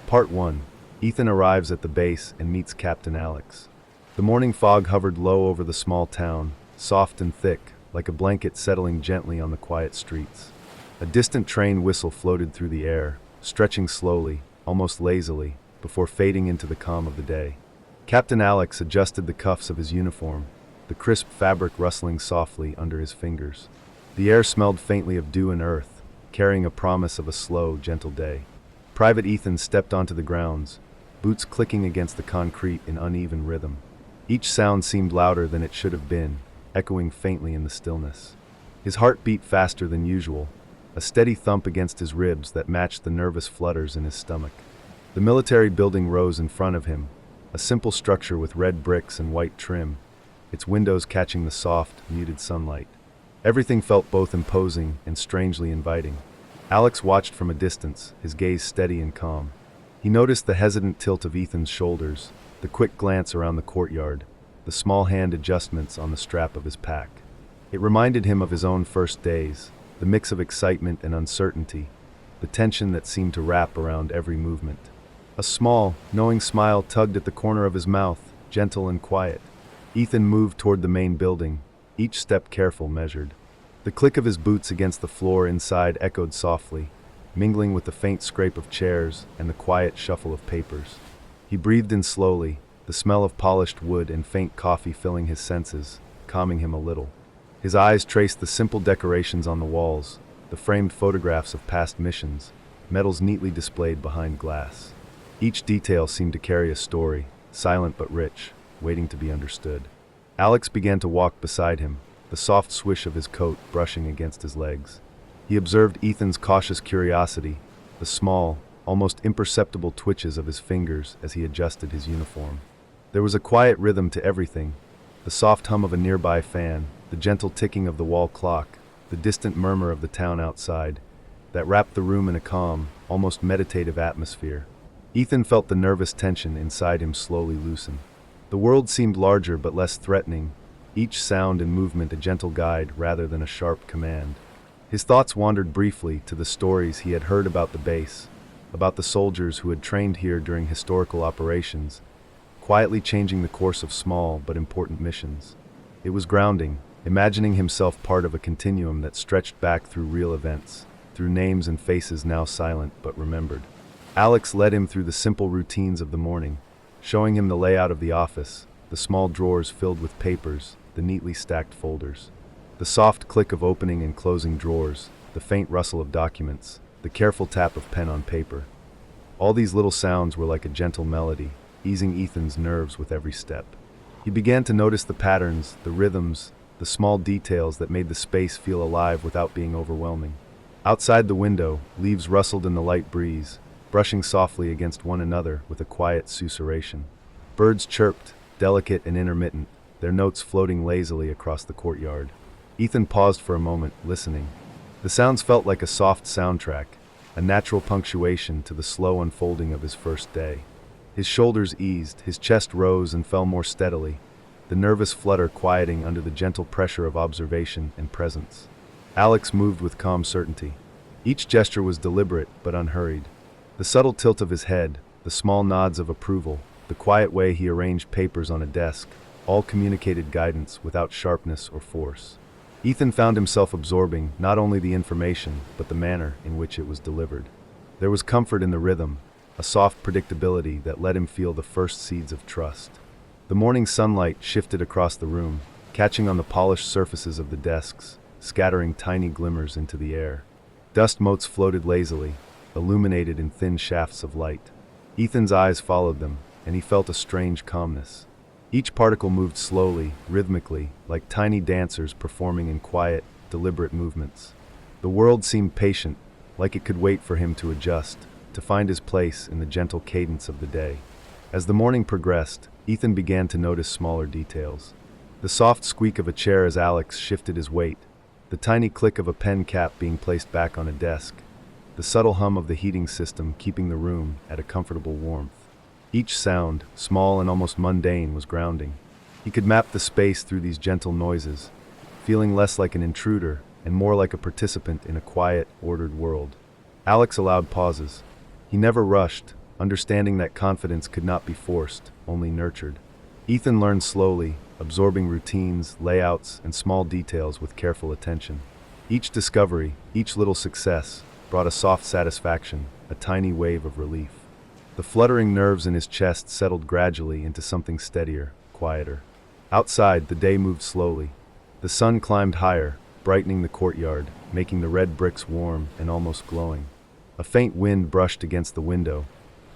Part 1. Ethan arrives at the base and meets Captain Alex. The morning fog hovered low over the small town, soft and thick, like a blanket settling gently on the quiet streets. A distant train whistle floated through the air, stretching slowly, almost lazily, before fading into the calm of the day. Captain Alex adjusted the cuffs of his uniform, the crisp fabric rustling softly under his fingers. The air smelled faintly of dew and earth, carrying a promise of a slow, gentle day. Private Ethan stepped onto the grounds, boots clicking against the concrete in uneven rhythm. Each sound seemed louder than it should have been, echoing faintly in the stillness. His heart beat faster than usual, a steady thump against his ribs that matched the nervous flutters in his stomach. The military building rose in front of him, a simple structure with red bricks and white trim, its windows catching the soft, muted sunlight. Everything felt both imposing and strangely inviting. Alex watched from a distance, his gaze steady and calm. He noticed the hesitant tilt of Ethan's shoulders, the quick glance around the courtyard, the small hand adjustments on the strap of his pack. It reminded him of his own first days, the mix of excitement and uncertainty, the tension that seemed to wrap around every movement. A small, knowing smile tugged at the corner of his mouth, gentle and quiet. Ethan moved toward the main building, each step careful, measured. The click of his boots against the floor inside echoed softly, mingling with the faint scrape of chairs and the quiet shuffle of papers. He breathed in slowly, the smell of polished wood and faint coffee filling his senses, calming him a little. His eyes traced the simple decorations on the walls, the framed photographs of past missions, medals neatly displayed behind glass. Each detail seemed to carry a story, silent but rich, waiting to be understood. Alex began to walk beside him, the soft swish of his coat brushing against his legs. He observed Ethan's cautious curiosity, the small, almost imperceptible twitches of his fingers as he adjusted his uniform. There was a quiet rhythm to everything, the soft hum of a nearby fan, the gentle ticking of the wall clock, the distant murmur of the town outside, that wrapped the room in a calm, almost meditative atmosphere. Ethan felt the nervous tension inside him slowly loosen. The world seemed larger but less threatening, each sound and movement a gentle guide rather than a sharp command. His thoughts wandered briefly to the stories he had heard about the base, about the soldiers who had trained here during historical operations, quietly changing the course of small but important missions. It was grounding, imagining himself part of a continuum that stretched back through real events, through names and faces now silent but remembered. Alex led him through the simple routines of the morning, showing him the layout of the office, the small drawers filled with papers, the neatly stacked folders. The soft click of opening and closing drawers, the faint rustle of documents, the careful tap of pen on paper. All these little sounds were like a gentle melody, easing Ethan's nerves with every step. He began to notice the patterns, the rhythms, the small details that made the space feel alive without being overwhelming. Outside the window, leaves rustled in the light breeze, brushing softly against one another with a quiet susurration. Birds chirped, delicate and intermittent, their notes floating lazily across the courtyard. Ethan paused for a moment, listening. The sounds felt like a soft soundtrack, a natural punctuation to the slow unfolding of his first day. His shoulders eased, his chest rose and fell more steadily, the nervous flutter quieting under the gentle pressure of observation and presence. Alex moved with calm certainty. Each gesture was deliberate but unhurried. The subtle tilt of his head, the small nods of approval, the quiet way he arranged papers on a desk, all communicated guidance without sharpness or force. Ethan found himself absorbing not only the information, but the manner in which it was delivered. There was comfort in the rhythm, a soft predictability that let him feel the first seeds of trust. The morning sunlight shifted across the room, catching on the polished surfaces of the desks, scattering tiny glimmers into the air. Dust motes floated lazily, illuminated in thin shafts of light. Ethan's eyes followed them, and he felt a strange calmness. Each particle moved slowly, rhythmically, like tiny dancers performing in quiet, deliberate movements. The world seemed patient, like it could wait for him to adjust, to find his place in the gentle cadence of the day. As the morning progressed, Ethan began to notice smaller details. The soft squeak of a chair as Alex shifted his weight, the tiny click of a pen cap being placed back on a desk, the subtle hum of the heating system keeping the room at a comfortable warmth. Each sound, small and almost mundane, was grounding. He could map the space through these gentle noises, feeling less like an intruder and more like a participant in a quiet, ordered world. Alex allowed pauses. He never rushed, understanding that confidence could not be forced, only nurtured. Ethan learned slowly, absorbing routines, layouts, and small details with careful attention. Each discovery, each little success, brought a soft satisfaction, a tiny wave of relief. The fluttering nerves in his chest settled gradually into something steadier, quieter. Outside, the day moved slowly. The sun climbed higher, brightening the courtyard, making the red bricks warm and almost glowing. A faint wind brushed against the window,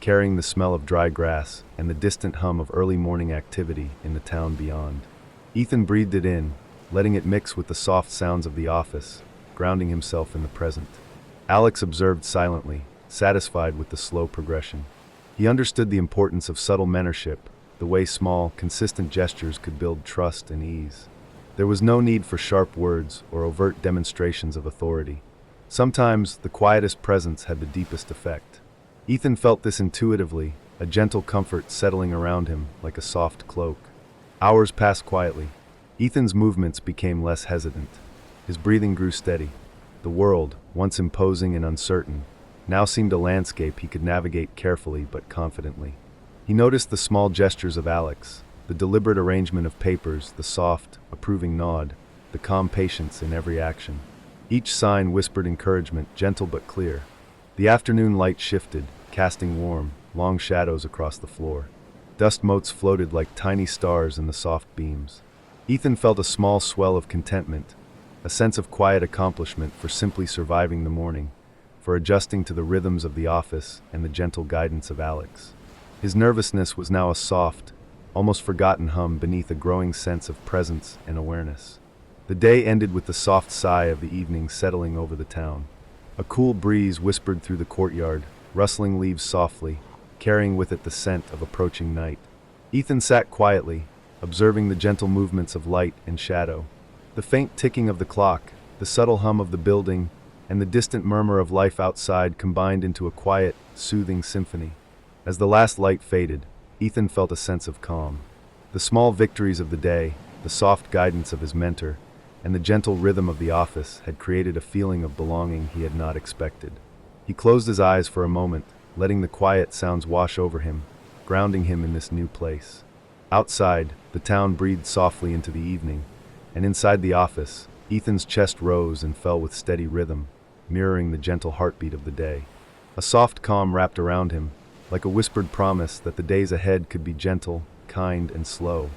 carrying the smell of dry grass and the distant hum of early morning activity in the town beyond. Ethan breathed it in, letting it mix with the soft sounds of the office, grounding himself in the present. Alex observed silently, satisfied with the slow progression. He understood the importance of subtle mentorship, the way small, consistent gestures could build trust and ease. There was no need for sharp words or overt demonstrations of authority. Sometimes, the quietest presence had the deepest effect. Ethan felt this intuitively, a gentle comfort settling around him like a soft cloak. Hours passed quietly. Ethan's movements became less hesitant. His breathing grew steady. The world, once imposing and uncertain, now seemed a landscape he could navigate carefully but confidently. He noticed the small gestures of Alex, the deliberate arrangement of papers, the soft, approving nod, the calm patience in every action. Each sign whispered encouragement, gentle but clear. The afternoon light shifted, casting warm, long shadows across the floor. Dust motes floated like tiny stars in the soft beams. Ethan felt a small swell of contentment, a sense of quiet accomplishment for simply surviving the morning, for adjusting to the rhythms of the office and the gentle guidance of Alex. His nervousness was now a soft, almost forgotten hum beneath a growing sense of presence and awareness. The day ended with the soft sigh of the evening settling over the town. A cool breeze whispered through the courtyard, rustling leaves softly, carrying with it the scent of approaching night. Ethan sat quietly, observing the gentle movements of light and shadow. The faint ticking of the clock, the subtle hum of the building, and the distant murmur of life outside combined into a quiet, soothing symphony. As the last light faded, Ethan felt a sense of calm. The small victories of the day, the soft guidance of his mentor, and the gentle rhythm of the office had created a feeling of belonging he had not expected. He closed his eyes for a moment, letting the quiet sounds wash over him, grounding him in this new place. Outside, the town breathed softly into the evening, and inside the office, Ethan's chest rose and fell with steady rhythm, mirroring the gentle heartbeat of the day. A soft calm wrapped around him, like a whispered promise that the days ahead could be gentle, kind, and slow.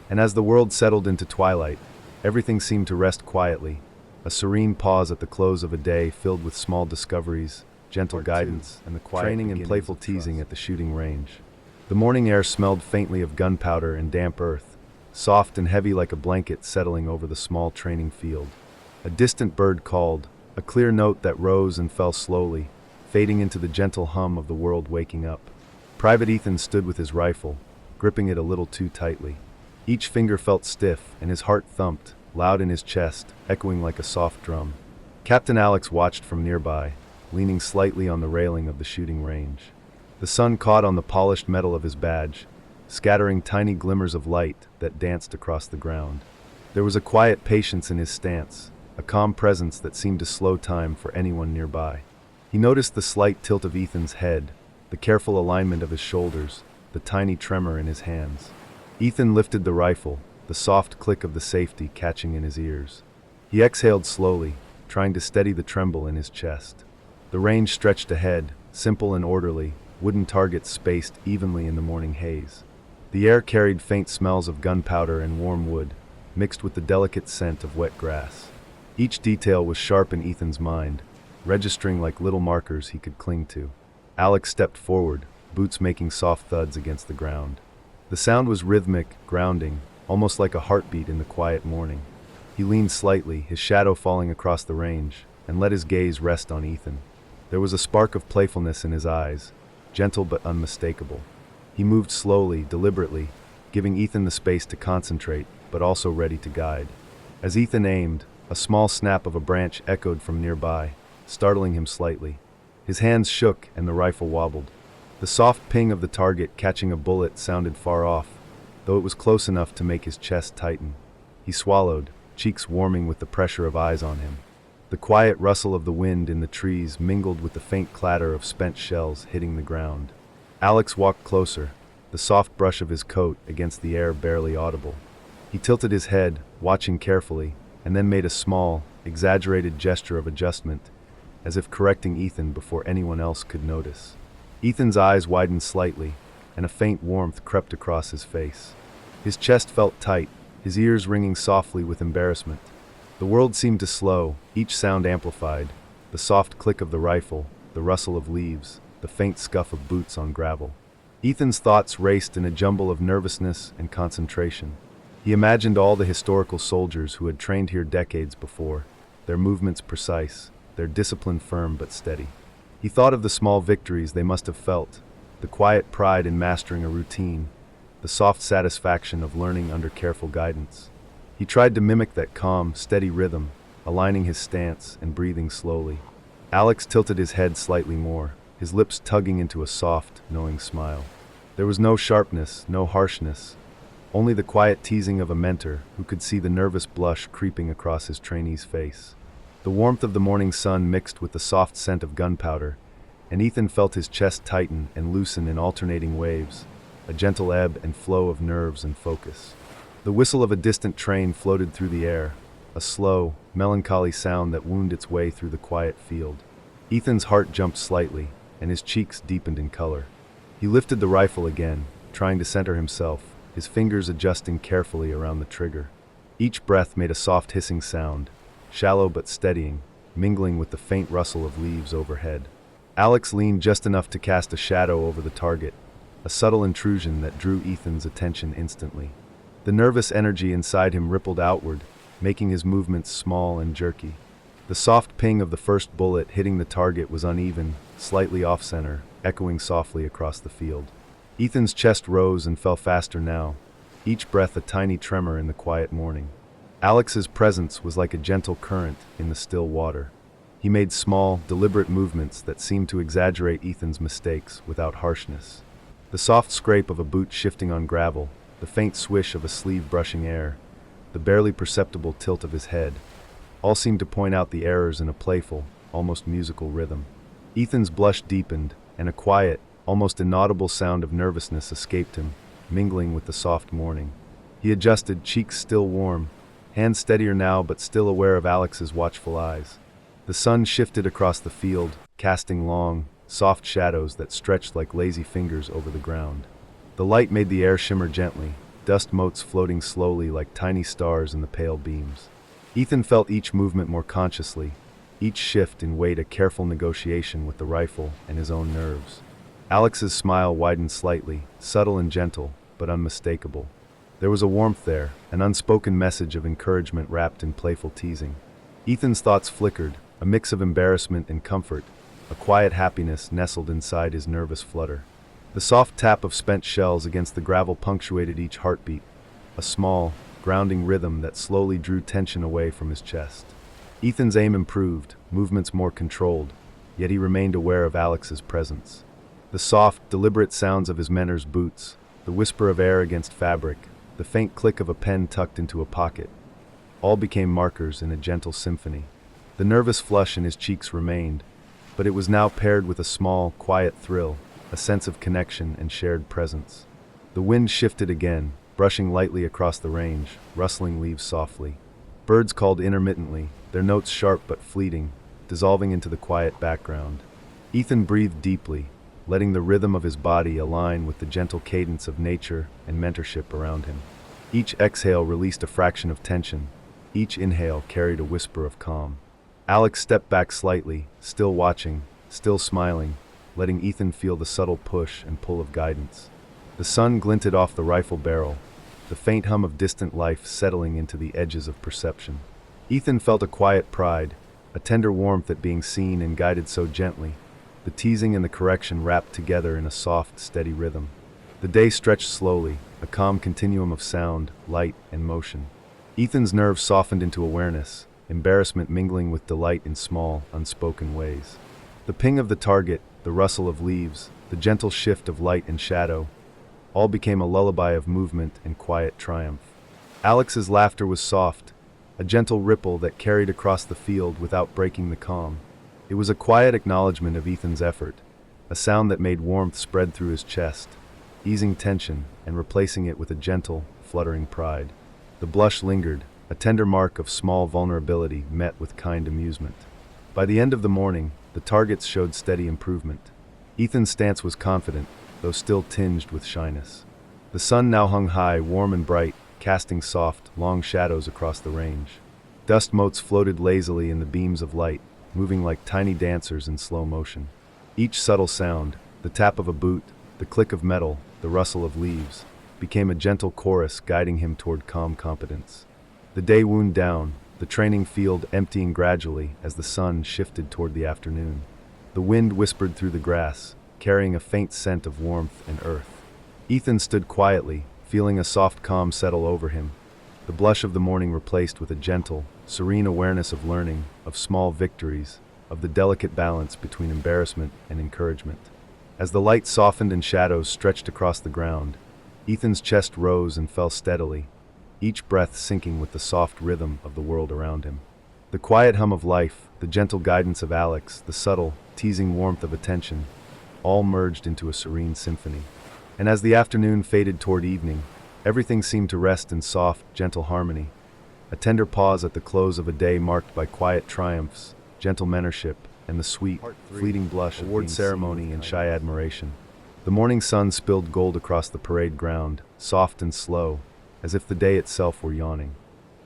And as the world settled into twilight, everything seemed to rest quietly, a serene pause at the close of a day filled with small discoveries, gentle guidance, and the quiet training and playful teasing at the shooting range. The morning air smelled faintly of gunpowder and damp earth, soft and heavy like a blanket settling over the small training field. A distant bird called, a clear note that rose and fell slowly, fading into the gentle hum of the world waking up. Private Ethan stood with his rifle, gripping it a little too tightly. Each finger felt stiff, and his heart thumped, loud in his chest, echoing like a soft drum. Captain Alex watched from nearby, leaning slightly on the railing of the shooting range. The sun caught on the polished metal of his badge, scattering tiny glimmers of light that danced across the ground. There was a quiet patience in his stance, a calm presence that seemed to slow time for anyone nearby. He noticed the slight tilt of Ethan's head, the careful alignment of his shoulders, the tiny tremor in his hands. Ethan lifted the rifle, the soft click of the safety catching in his ears. He exhaled slowly, trying to steady the tremble in his chest. The range stretched ahead, simple and orderly, wooden targets spaced evenly in the morning haze. The air carried faint smells of gunpowder and warm wood, mixed with the delicate scent of wet grass. Each detail was sharp in Ethan's mind, registering like little markers he could cling to. Alex stepped forward, boots making soft thuds against the ground. The sound was rhythmic, grounding, almost like a heartbeat in the quiet morning. He leaned slightly, his shadow falling across the range, and let his gaze rest on Ethan. There was a spark of playfulness in his eyes, gentle but unmistakable. He moved slowly, deliberately, giving Ethan the space to concentrate, but also ready to guide. As Ethan aimed, a small snap of a branch echoed from nearby, startling him slightly. His hands shook and the rifle wobbled. The soft ping of the target catching a bullet sounded far off, though it was close enough to make his chest tighten. He swallowed, cheeks warming with the pressure of eyes on him. The quiet rustle of the wind in the trees mingled with the faint clatter of spent shells hitting the ground. Alex walked closer, the soft brush of his coat against the air barely audible. He tilted his head, watching carefully, and then made a small, exaggerated gesture of adjustment, as if correcting Ethan before anyone else could notice. Ethan's eyes widened slightly, and a faint warmth crept across his face. His chest felt tight, his ears ringing softly with embarrassment. The world seemed to slow, each sound amplified, the soft click of the rifle, the rustle of leaves, the faint scuff of boots on gravel. Ethan's thoughts raced in a jumble of nervousness and concentration. He imagined all the historical soldiers who had trained here decades before, their movements precise, their discipline firm but steady. He thought of the small victories they must have felt, the quiet pride in mastering a routine, the soft satisfaction of learning under careful guidance. He tried to mimic that calm, steady rhythm, aligning his stance and breathing slowly. Alex tilted his head slightly more, his lips tugging into a soft, knowing smile. There was no sharpness, no harshness, only the quiet teasing of a mentor who could see the nervous blush creeping across his trainee's face. The warmth of the morning sun mixed with the soft scent of gunpowder, and Ethan felt his chest tighten and loosen in alternating waves, a gentle ebb and flow of nerves and focus. The whistle of a distant train floated through the air, a slow, melancholy sound that wound its way through the quiet field. Ethan's heart jumped slightly, and his cheeks deepened in color. He lifted the rifle again, trying to center himself, his fingers adjusting carefully around the trigger. Each breath made a soft hissing sound, shallow but steadying, mingling with the faint rustle of leaves overhead. Alex leaned just enough to cast a shadow over the target, a subtle intrusion that drew Ethan's attention instantly. The nervous energy inside him rippled outward, making his movements small and jerky. The soft ping of the first bullet hitting the target was uneven, slightly off-center, echoing softly across the field. Ethan's chest rose and fell faster now, each breath a tiny tremor in the quiet morning. Alex's presence was like a gentle current in the still water. He made small, deliberate movements that seemed to exaggerate Ethan's mistakes without harshness. The soft scrape of a boot shifting on gravel, the faint swish of a sleeve brushing air, the barely perceptible tilt of his head, all seemed to point out the errors in a playful, almost musical rhythm. Ethan's blush deepened, and a quiet, almost inaudible sound of nervousness escaped him, mingling with the soft morning. He adjusted, cheeks still warm, hands steadier now but still aware of Alex's watchful eyes. The sun shifted across the field, casting long, soft shadows that stretched like lazy fingers over the ground. The light made the air shimmer gently, dust motes floating slowly like tiny stars in the pale beams. Ethan felt each movement more consciously, each shift in weight a careful negotiation with the rifle and his own nerves. Alex's smile widened slightly, subtle and gentle, but unmistakable. There was a warmth there, an unspoken message of encouragement wrapped in playful teasing. Ethan's thoughts flickered, a mix of embarrassment and comfort, a quiet happiness nestled inside his nervous flutter. The soft tap of spent shells against the gravel punctuated each heartbeat, a small, grounding rhythm that slowly drew tension away from his chest. Ethan's aim improved, movements more controlled, yet he remained aware of Alex's presence. The soft, deliberate sounds of his mentor's boots, the whisper of air against fabric, the faint click of a pen tucked into a pocket, all became markers in a gentle symphony. The nervous flush in his cheeks remained, but it was now paired with a small, quiet thrill, a sense of connection and shared presence. The wind shifted again, brushing lightly across the range, rustling leaves softly. Birds called intermittently, their notes sharp but fleeting, dissolving into the quiet background. Ethan breathed deeply, letting the rhythm of his body align with the gentle cadence of nature and mentorship around him. Each exhale released a fraction of tension, each inhale carried a whisper of calm. Alex stepped back slightly, still watching, still smiling, letting Ethan feel the subtle push and pull of guidance. The sun glinted off the rifle barrel, the faint hum of distant life settling into the edges of perception. Ethan felt a quiet pride, a tender warmth at being seen and guided so gently, the teasing and the correction wrapped together in a soft, steady rhythm. The day stretched slowly, a calm continuum of sound, light, and motion. Ethan's nerves softened into awareness, embarrassment mingling with delight in small, unspoken ways. The ping of the target, the rustle of leaves, the gentle shift of light and shadow, all became a lullaby of movement and quiet triumph. Alex's laughter was soft, a gentle ripple that carried across the field without breaking the calm. It was a quiet acknowledgement of Ethan's effort, a sound that made warmth spread through his chest, easing tension and replacing it with a gentle, fluttering pride. The blush lingered, a tender mark of small vulnerability met with kind amusement. By the end of the morning, the targets showed steady improvement. Ethan's stance was confident, though still tinged with shyness. The sun now hung high, warm and bright, casting soft, long shadows across the range. Dust motes floated lazily in the beams of light, moving like tiny dancers in slow motion. Each subtle sound, the tap of a boot, the click of metal, the rustle of leaves, became a gentle chorus guiding him toward calm competence. The day wound down, the training field emptying gradually as the sun shifted toward the afternoon. The wind whispered through the grass, carrying a faint scent of warmth and earth. Ethan stood quietly, feeling a soft calm settle over him, the blush of the morning replaced with a gentle, serene awareness of learning, of small victories, of the delicate balance between embarrassment and encouragement. As the light softened and shadows stretched across the ground, Ethan's chest rose and fell steadily, each breath syncing with the soft rhythm of the world around him. The quiet hum of life, the gentle guidance of Alex, the subtle, teasing warmth of attention, all merged into a serene symphony. And as the afternoon faded toward evening, everything seemed to rest in soft, gentle harmony, a tender pause at the close of a day marked by quiet triumphs, gentle mentorship, and the sweet, fleeting blush of award ceremony and shy admiration. The morning sun spilled gold across the parade ground, soft and slow, as if the day itself were yawning.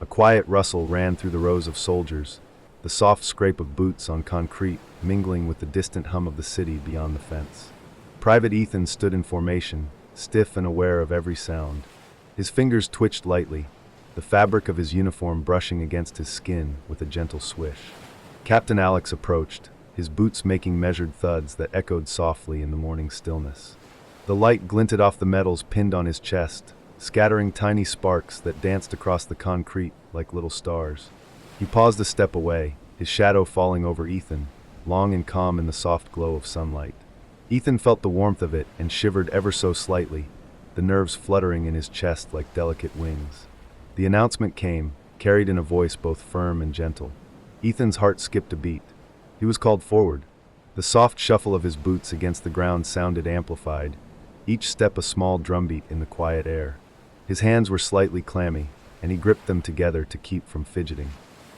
A quiet rustle ran through the rows of soldiers, the soft scrape of boots on concrete mingling with the distant hum of the city beyond the fence. Private Ethan stood in formation, stiff and aware of every sound. His fingers twitched lightly, the fabric of his uniform brushing against his skin with a gentle swish. Captain Alex approached, his boots making measured thuds that echoed softly in the morning stillness. The light glinted off the metals pinned on his chest, scattering tiny sparks that danced across the concrete like little stars. He paused a step away, his shadow falling over Ethan, long and calm in the soft glow of sunlight. Ethan felt the warmth of it and shivered ever so slightly, the nerves fluttering in his chest like delicate wings. The announcement came, carried in a voice both firm and gentle. Ethan's heart skipped a beat. He was called forward. The soft shuffle of his boots against the ground sounded amplified, each step a small drumbeat in the quiet air. His hands were slightly clammy, and he gripped them together to keep from fidgeting.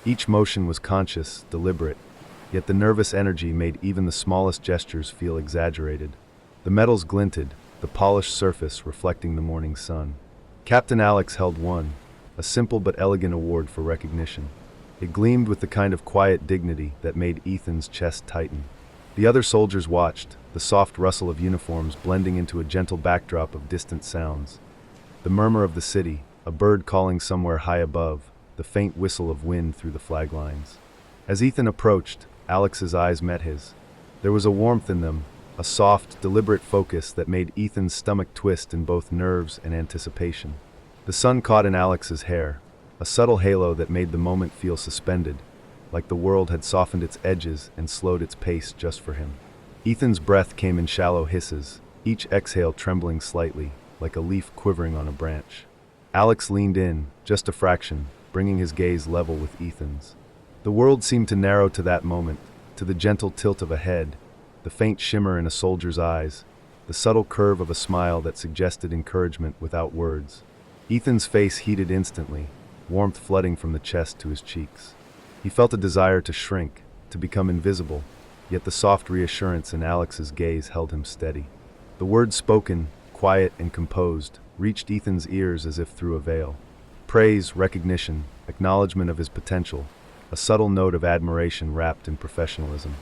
Each motion was conscious, deliberate, yet the nervous energy made even the smallest gestures feel exaggerated. The metals glinted, the polished surface reflecting the morning sun. Captain Alex held one, a simple but elegant award for recognition. It gleamed with the kind of quiet dignity that made Ethan's chest tighten. The other soldiers watched, the soft rustle of uniforms blending into a gentle backdrop of distant sounds. The murmur of the city, a bird calling somewhere high above, the faint whistle of wind through the flag lines. As Ethan approached, Alex's eyes met his. There was a warmth in them, a soft, deliberate focus that made Ethan's stomach twist in both nerves and anticipation. The sun caught in Alex's hair, a subtle halo that made the moment feel suspended, like the world had softened its edges and slowed its pace just for him. Ethan's breath came in shallow hisses, each exhale trembling slightly, like a leaf quivering on a branch. Alex leaned in, just a fraction, bringing his gaze level with Ethan's. The world seemed to narrow to that moment, to the gentle tilt of a head, the faint shimmer in a soldier's eyes, the subtle curve of a smile that suggested encouragement without words. Ethan's face heated instantly, warmth flooding from the chest to his cheeks. He felt a desire to shrink, to become invisible, yet the soft reassurance in Alex's gaze held him steady. The words spoken, quiet and composed, reached Ethan's ears as if through a veil. Praise, recognition, acknowledgement of his potential, a subtle note of admiration wrapped in professionalism.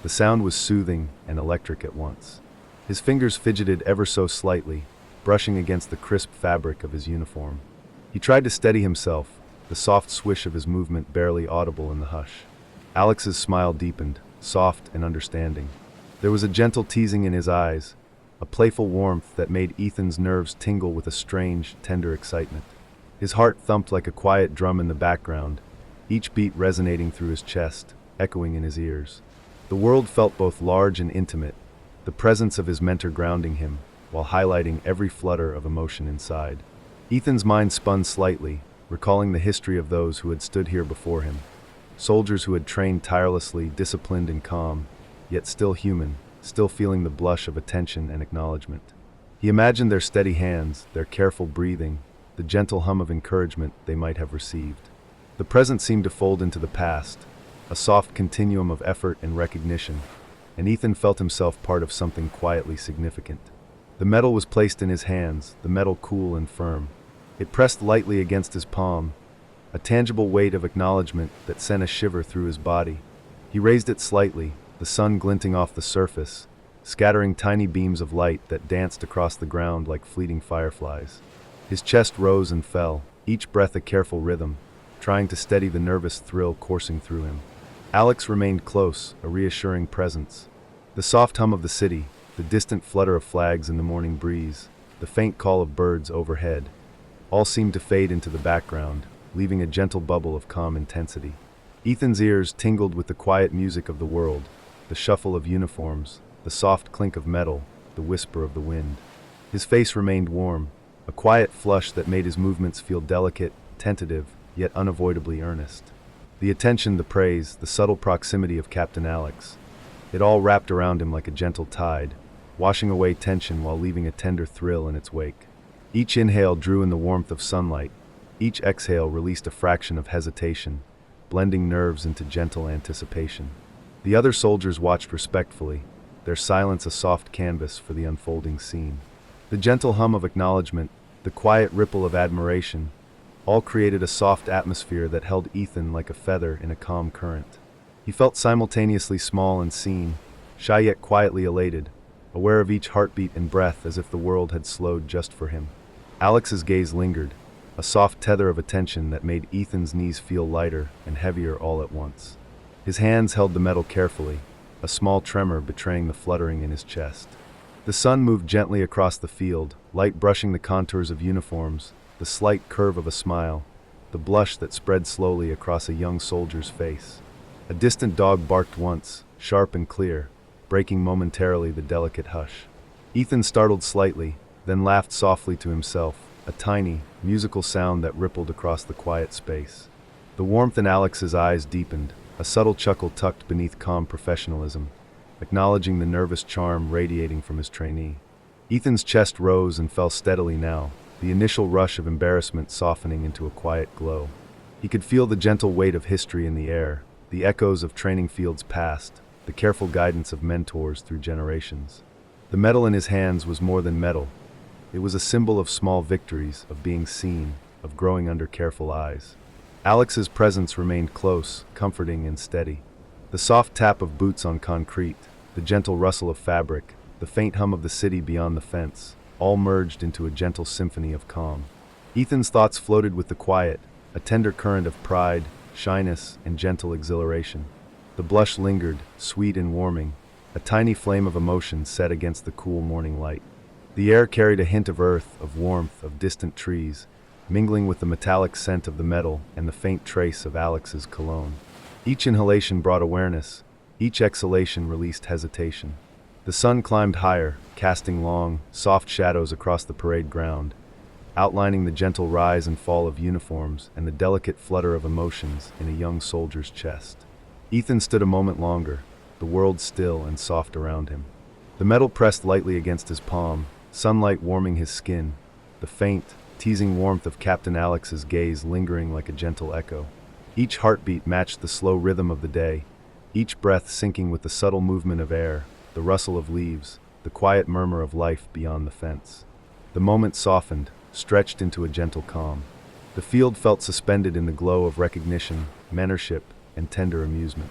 The sound was soothing and electric at once. His fingers fidgeted ever so slightly, brushing against the crisp fabric of his uniform. He tried to steady himself, the soft swish of his movement barely audible in the hush. Alex's smile deepened, soft and understanding. There was a gentle teasing in his eyes, a playful warmth that made Ethan's nerves tingle with a strange, tender excitement. His heart thumped like a quiet drum in the background, each beat resonating through his chest, echoing in his ears. The world felt both large and intimate, the presence of his mentor grounding him, while highlighting every flutter of emotion inside. Ethan's mind spun slightly, recalling the history of those who had stood here before him. Soldiers who had trained tirelessly, disciplined and calm, yet still human, still feeling the blush of attention and acknowledgement. He imagined their steady hands, their careful breathing, the gentle hum of encouragement they might have received. The present seemed to fold into the past, a soft continuum of effort and recognition, and Ethan felt himself part of something quietly significant. The medal was placed in his hands, the metal cool and firm. It pressed lightly against his palm, a tangible weight of acknowledgement that sent a shiver through his body. He raised it slightly, the sun glinting off the surface, scattering tiny beams of light that danced across the ground like fleeting fireflies. His chest rose and fell, each breath a careful rhythm, trying to steady the nervous thrill coursing through him. Alex remained close, a reassuring presence. The soft hum of the city, the distant flutter of flags in the morning breeze, the faint call of birds overhead, all seemed to fade into the background, leaving a gentle bubble of calm intensity. Ethan's ears tingled with the quiet music of the world, the shuffle of uniforms, the soft clink of metal, the whisper of the wind. His face remained warm, a quiet flush that made his movements feel delicate, tentative, yet unavoidably earnest. The attention, the praise, the subtle proximity of Captain Alex. It all wrapped around him like a gentle tide, washing away tension while leaving a tender thrill in its wake. Each inhale drew in the warmth of sunlight. Each exhale released a fraction of hesitation, blending nerves into gentle anticipation. The other soldiers watched respectfully, their silence a soft canvas for the unfolding scene. The gentle hum of acknowledgement, the quiet ripple of admiration, all created a soft atmosphere that held Ethan like a feather in a calm current. He felt simultaneously small and seen, shy yet quietly elated, aware of each heartbeat and breath as if the world had slowed just for him. Alex's gaze lingered, a soft tether of attention that made Ethan's knees feel lighter and heavier all at once. His hands held the metal carefully, a small tremor betraying the fluttering in his chest. The sun moved gently across the field, light brushing the contours of uniforms, the slight curve of a smile, the blush that spread slowly across a young soldier's face. A distant dog barked once, sharp and clear, breaking momentarily the delicate hush. Ethan startled slightly, then laughed softly to himself, a tiny, musical sound that rippled across the quiet space. The warmth in Alex's eyes deepened, a subtle chuckle tucked beneath calm professionalism, acknowledging the nervous charm radiating from his trainee. Ethan's chest rose and fell steadily now, the initial rush of embarrassment softening into a quiet glow. He could feel the gentle weight of history in the air, the echoes of training fields past, the careful guidance of mentors through generations. The metal in his hands was more than metal. It was a symbol of small victories, of being seen, of growing under careful eyes. Alex's presence remained close, comforting and steady. The soft tap of boots on concrete, the gentle rustle of fabric, the faint hum of the city beyond the fence, all merged into a gentle symphony of calm. Ethan's thoughts floated with the quiet, a tender current of pride, shyness, and gentle exhilaration. The blush lingered, sweet and warming, a tiny flame of emotion set against the cool morning light. The air carried a hint of earth, of warmth, of distant trees, mingling with the metallic scent of the metal and the faint trace of Alex's cologne. Each inhalation brought awareness, each exhalation released hesitation. The sun climbed higher, casting long, soft shadows across the parade ground, outlining the gentle rise and fall of uniforms and the delicate flutter of emotions in a young soldier's chest. Ethan stood a moment longer, the world still and soft around him. The metal pressed lightly against his palm, sunlight warming his skin, the faint, teasing warmth of Captain Alex's gaze lingering like a gentle echo. Each heartbeat matched the slow rhythm of the day, each breath syncing with the subtle movement of air, the rustle of leaves, the quiet murmur of life beyond the fence. The moment softened, stretched into a gentle calm. The field felt suspended in the glow of recognition, mentorship, and tender amusement.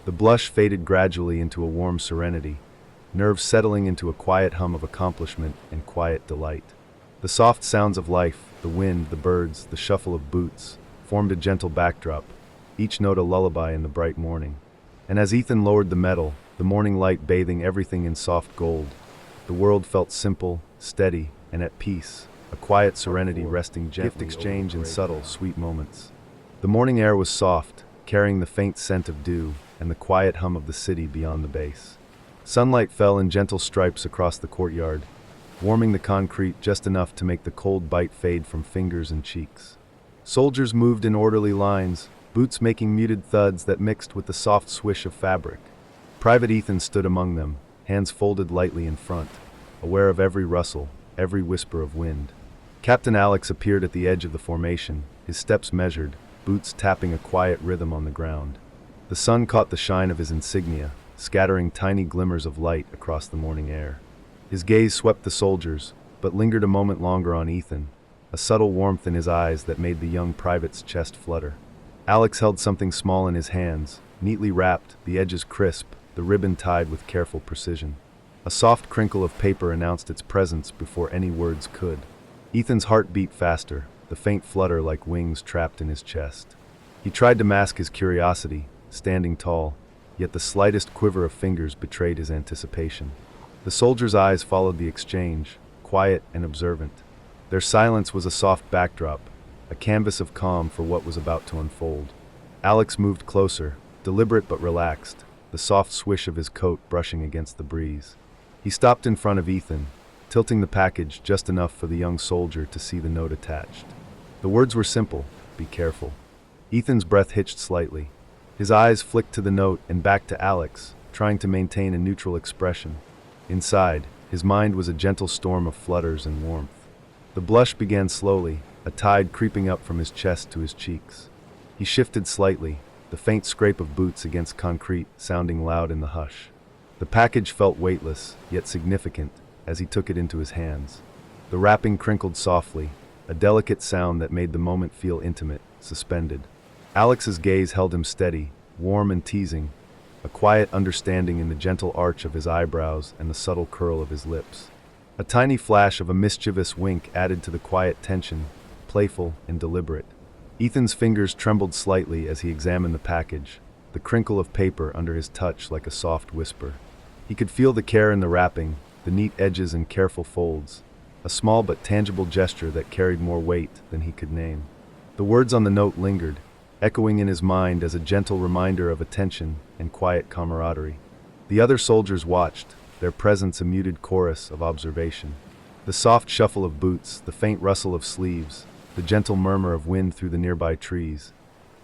The blush faded gradually into a warm serenity, nerves settling into a quiet hum of accomplishment and quiet delight. The soft sounds of life, the wind, the birds, the shuffle of boots, formed a gentle backdrop, each note a lullaby in the bright morning. And as Ethan lowered the metal, the morning light bathing everything in soft gold, the world felt simple, steady, and at peace, a quiet serenity resting gently gift exchange in subtle, sweet moments. The morning air was soft, carrying the faint scent of dew and the quiet hum of the city beyond the base. Sunlight fell in gentle stripes across the courtyard, warming the concrete just enough to make the cold bite fade from fingers and cheeks. Soldiers moved in orderly lines, boots making muted thuds that mixed with the soft swish of fabric. Private Ethan stood among them, hands folded lightly in front, aware of every rustle, every whisper of wind. Captain Alex appeared at the edge of the formation, his steps measured, boots tapping a quiet rhythm on the ground. The sun caught the shine of his insignia, scattering tiny glimmers of light across the morning air. His gaze swept the soldiers, but lingered a moment longer on Ethan, a subtle warmth in his eyes that made the young private's chest flutter. Alex held something small in his hands, neatly wrapped, the edges crisp, the ribbon tied with careful precision. A soft crinkle of paper announced its presence before any words could. Ethan's heart beat faster, the faint flutter like wings trapped in his chest. He tried to mask his curiosity, standing tall, yet the slightest quiver of fingers betrayed his anticipation. The soldiers' eyes followed the exchange, quiet and observant. Their silence was a soft backdrop, a canvas of calm for what was about to unfold. Alex moved closer, deliberate but relaxed, the soft swish of his coat brushing against the breeze. He stopped in front of Ethan, tilting the package just enough for the young soldier to see the note attached. The words were simple, "Be careful." Ethan's breath hitched slightly. His eyes flicked to the note and back to Alex, trying to maintain a neutral expression. Inside, his mind was a gentle storm of flutters and warmth. The blush began slowly, a tide creeping up from his chest to his cheeks. He shifted slightly, the faint scrape of boots against concrete sounding loud in the hush. The package felt weightless, yet significant, as he took it into his hands. The wrapping crinkled softly, a delicate sound that made the moment feel intimate, suspended. Alex's gaze held him steady, warm and teasing, a quiet understanding in the gentle arch of his eyebrows and the subtle curl of his lips. A tiny flash of a mischievous wink added to the quiet tension, playful and deliberate. Ethan's fingers trembled slightly as he examined the package, the crinkle of paper under his touch like a soft whisper. He could feel the care in the wrapping, the neat edges and careful folds, a small but tangible gesture that carried more weight than he could name. The words on the note lingered, echoing in his mind as a gentle reminder of attention and quiet camaraderie. The other soldiers watched, their presence a muted chorus of observation. The soft shuffle of boots, the faint rustle of sleeves, the gentle murmur of wind through the nearby trees,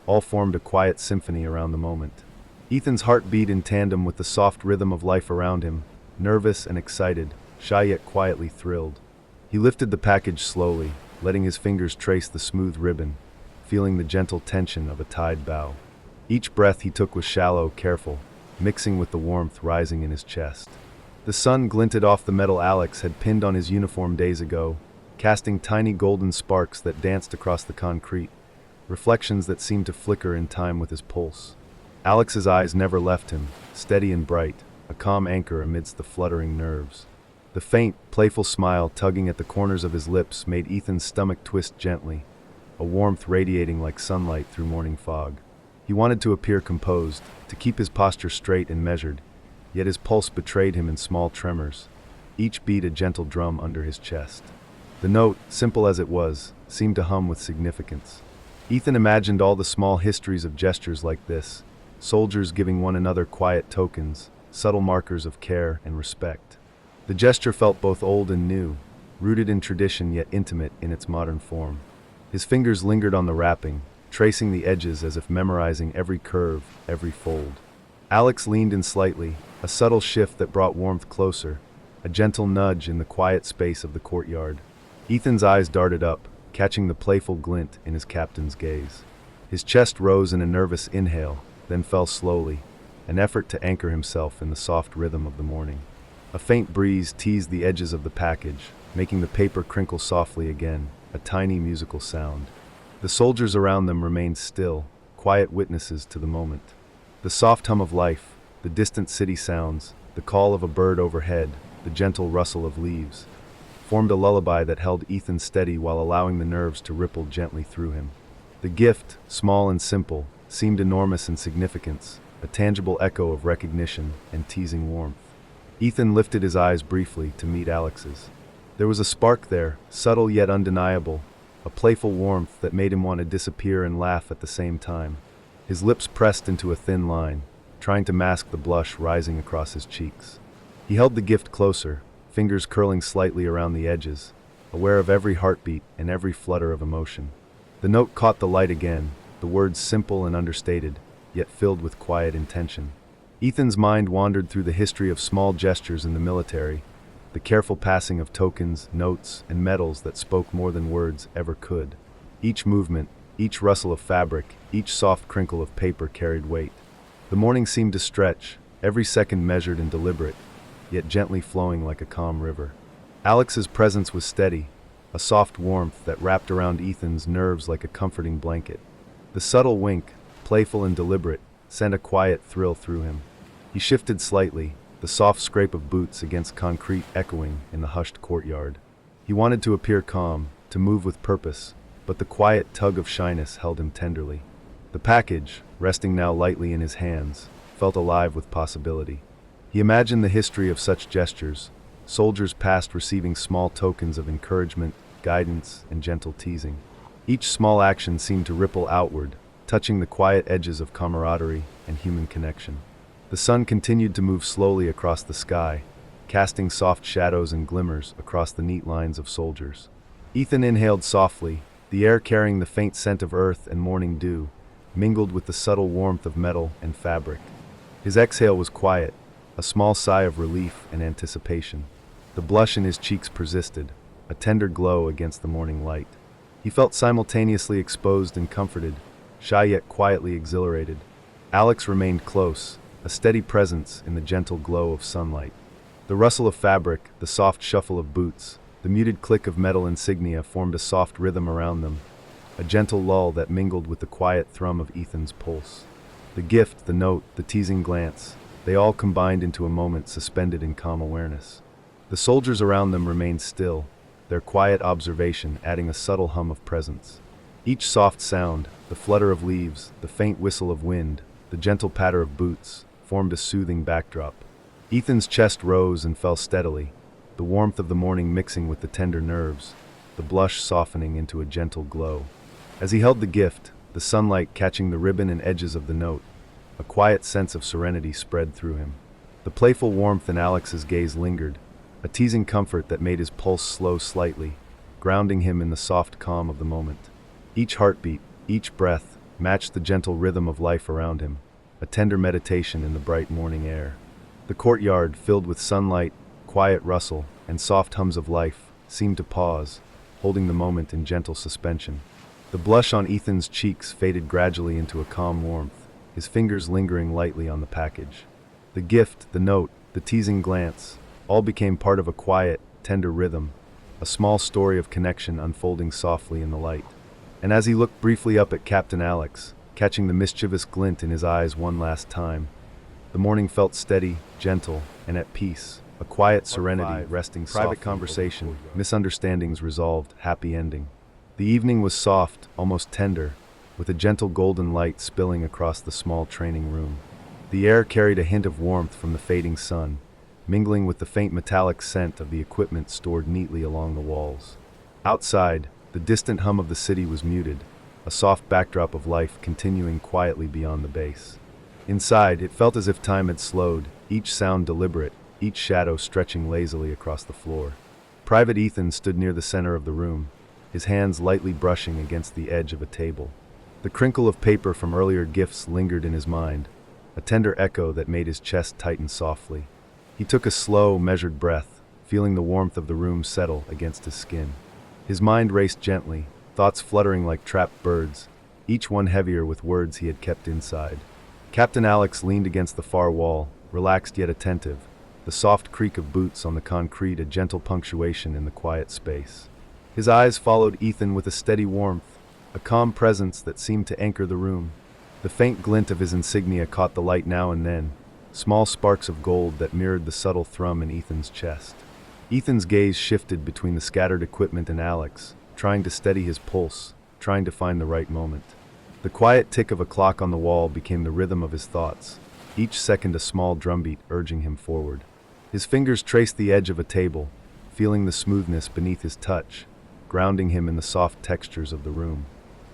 all formed a quiet symphony around the moment. Ethan's heart beat in tandem with the soft rhythm of life around him, nervous and excited, shy yet quietly thrilled. He lifted the package slowly, letting his fingers trace the smooth ribbon, feeling the gentle tension of a tide bow. Each breath he took was shallow, careful, mixing with the warmth rising in his chest. The sun glinted off the metal Alex had pinned on his uniform days ago, casting tiny golden sparks that danced across the concrete, reflections that seemed to flicker in time with his pulse. Alex's eyes never left him, steady and bright, a calm anchor amidst the fluttering nerves. The faint, playful smile tugging at the corners of his lips made Ethan's stomach twist gently, a warmth radiating like sunlight through morning fog. He wanted to appear composed, to keep his posture straight and measured, yet his pulse betrayed him in small tremors, each beat a gentle drum under his chest. The note, simple as it was, seemed to hum with significance. Ethan imagined all the small histories of gestures like this, soldiers giving one another quiet tokens, subtle markers of care and respect. The gesture felt both old and new, rooted in tradition yet intimate in its modern form. His fingers lingered on the wrapping, tracing the edges as if memorizing every curve, every fold. Alex leaned in slightly, a subtle shift that brought warmth closer, a gentle nudge in the quiet space of the courtyard. Ethan's eyes darted up, catching the playful glint in his captain's gaze. His chest rose in a nervous inhale, then fell slowly, an effort to anchor himself in the soft rhythm of the morning. A faint breeze teased the edges of the package, making the paper crinkle softly again, a tiny musical sound. The soldiers around them remained still, quiet witnesses to the moment. The soft hum of life, the distant city sounds, the call of a bird overhead, the gentle rustle of leaves, formed a lullaby that held Ethan steady while allowing the nerves to ripple gently through him. The gift, small and simple, seemed enormous in significance, a tangible echo of recognition and teasing warmth. Ethan lifted his eyes briefly to meet Alex's. There was a spark there, subtle yet undeniable, a playful warmth that made him want to disappear and laugh at the same time. His lips pressed into a thin line, trying to mask the blush rising across his cheeks. He held the gift closer, fingers curling slightly around the edges, aware of every heartbeat and every flutter of emotion. The note caught the light again, the words simple and understated, yet filled with quiet intention. Ethan's mind wandered through the history of small gestures in the military, the careful passing of tokens, notes, and medals that spoke more than words ever could. Each movement, each rustle of fabric, each soft crinkle of paper carried weight. The morning seemed to stretch, every second measured and deliberate, yet gently flowing like a calm river. Alex's presence was steady, a soft warmth that wrapped around Ethan's nerves like a comforting blanket. The subtle wink, playful and deliberate, sent a quiet thrill through him. He shifted slightly, the soft scrape of boots against concrete echoing in the hushed courtyard. He wanted to appear calm, to move with purpose, but the quiet tug of shyness held him tenderly. The package, resting now lightly in his hands, felt alive with possibility. He imagined the history of such gestures, soldiers past receiving small tokens of encouragement, guidance, and gentle teasing. Each small action seemed to ripple outward, touching the quiet edges of camaraderie and human connection. The sun continued to move slowly across the sky, casting soft shadows and glimmers across the neat lines of soldiers. Ethan inhaled softly, the air carrying the faint scent of earth and morning dew, mingled with the subtle warmth of metal and fabric. His exhale was quiet, a small sigh of relief and anticipation. The blush in his cheeks persisted, a tender glow against the morning light. He felt simultaneously exposed and comforted, shy yet quietly exhilarated. Alex remained close, a steady presence in the gentle glow of sunlight. The rustle of fabric, the soft shuffle of boots, the muted click of metal insignia formed a soft rhythm around them, a gentle lull that mingled with the quiet thrum of Ethan's pulse. The gift, the note, the teasing glance, they all combined into a moment suspended in calm awareness. The soldiers around them remained still, their quiet observation adding a subtle hum of presence. Each soft sound, the flutter of leaves, the faint whistle of wind, the gentle patter of boots, formed a soothing backdrop. Ethan's chest rose and fell steadily, the warmth of the morning mixing with the tender nerves, the blush softening into a gentle glow. As he held the gift, the sunlight catching the ribbon and edges of the note, a quiet sense of serenity spread through him. The playful warmth in Alex's gaze lingered, a teasing comfort that made his pulse slow slightly, grounding him in the soft calm of the moment. Each heartbeat, each breath, matched the gentle rhythm of life around him, a tender meditation in the bright morning air. The courtyard, filled with sunlight, quiet rustle, and soft hums of life, seemed to pause, holding the moment in gentle suspension. The blush on Ethan's cheeks faded gradually into a calm warmth, his fingers lingering lightly on the package. The gift, the note, the teasing glance, all became part of a quiet, tender rhythm, a small story of connection unfolding softly in the light. And as he looked briefly up at Captain Alex, catching the mischievous glint in his eyes one last time, the morning felt steady, gentle, and at peace, a quiet serenity resting softly. Private conversation, misunderstandings resolved, happy ending. The evening was soft, almost tender, with a gentle golden light spilling across the small training room. The air carried a hint of warmth from the fading sun, mingling with the faint metallic scent of the equipment stored neatly along the walls. Outside, the distant hum of the city was muted, a soft backdrop of life continuing quietly beyond the base. Inside, it felt as if time had slowed, each sound deliberate, each shadow stretching lazily across the floor. Private Ethan stood near the center of the room, his hands lightly brushing against the edge of a table. The crinkle of paper from earlier gifts lingered in his mind, a tender echo that made his chest tighten softly. He took a slow, measured breath, feeling the warmth of the room settle against his skin. His mind raced gently, thoughts fluttering like trapped birds, each one heavier with words he had kept inside. Captain Alex leaned against the far wall, relaxed yet attentive, the soft creak of boots on the concrete a gentle punctuation in the quiet space. His eyes followed Ethan with a steady warmth, a calm presence that seemed to anchor the room. The faint glint of his insignia caught the light now and then, small sparks of gold that mirrored the subtle thrum in Ethan's chest. Ethan's gaze shifted between the scattered equipment and Alex, trying to steady his pulse, trying to find the right moment. The quiet tick of a clock on the wall became the rhythm of his thoughts, each second a small drumbeat urging him forward. His fingers traced the edge of a table, feeling the smoothness beneath his touch, grounding him in the soft textures of the room.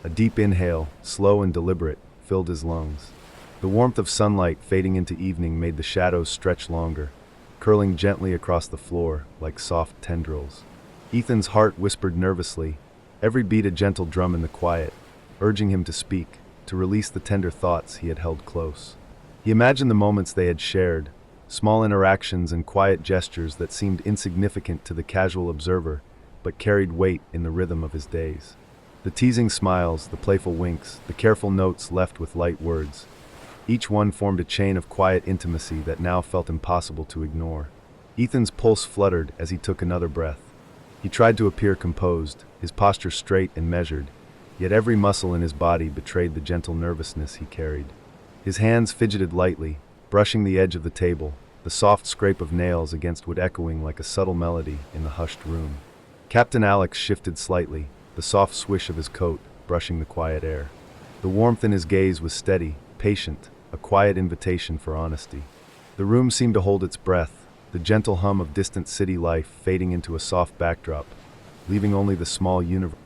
A deep inhale, slow and deliberate, filled his lungs. The warmth of sunlight fading into evening made the shadows stretch longer, curling gently across the floor like soft tendrils. Ethan's heart whispered nervously, Every beat a gentle drum in the quiet, urging him to speak, to release the tender thoughts he had held close. He imagined the moments they had shared, small interactions and quiet gestures that seemed insignificant to the casual observer, but carried weight in the rhythm of his days. The teasing smiles, the playful winks, the careful notes left with light words. Each one formed a chain of quiet intimacy that now felt impossible to ignore. Ethan's pulse fluttered as he took another breath. He tried to appear composed, his posture straight and measured, yet every muscle in his body betrayed the gentle nervousness he carried. His hands fidgeted lightly, brushing the edge of the table, the soft scrape of nails against wood echoing like a subtle melody in the hushed room. Captain Alex shifted slightly, the soft swish of his coat brushing the quiet air. The warmth in his gaze was steady, patient, a quiet invitation for honesty. The room seemed to hold its breath, the gentle hum of distant city life fading into a soft backdrop, leaving only the small universe